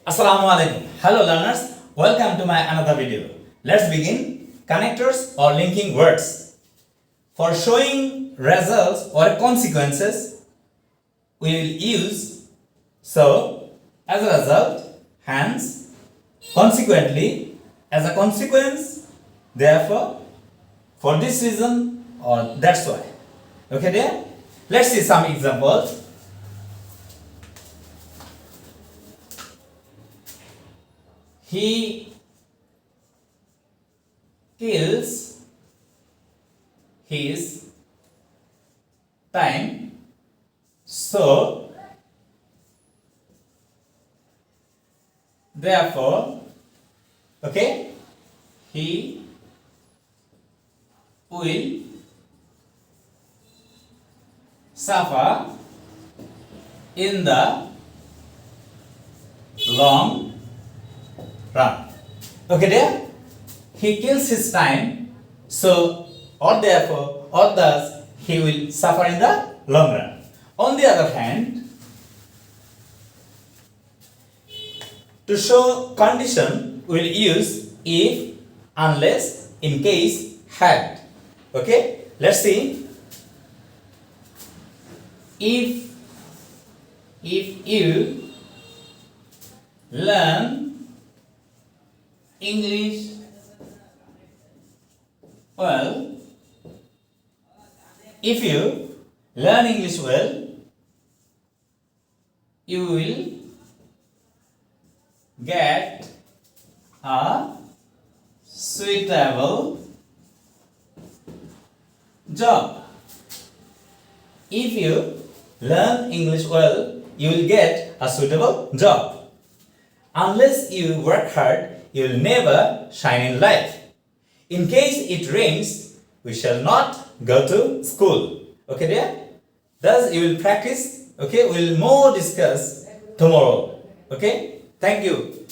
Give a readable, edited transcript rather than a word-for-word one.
Assalamu alaikum. Hello learners, welcome to my another video. Let's begin connectors or linking words. For showing results or consequences, we will use so, as a result, hence, consequently, as a consequence, therefore, for this reason or that's why. Okay there? Let's see some examples. He kills his time, so therefore, okay, he will suffer in the long run. Okay there? He kills his time, so or therefore or thus he will suffer in the long run. On the other hand, to show condition we will use if, unless, in case, had. Okay? Let's see. If you learn English well, if you learn English well, you will get a suitable job. If you learn English well, you will get a suitable job. Unless you work hard, you will never shine in life. In case it rains, we shall not go to school. Okay dear? Thus you will practice. Okay, we will more discuss tomorrow. Okay? Thank you.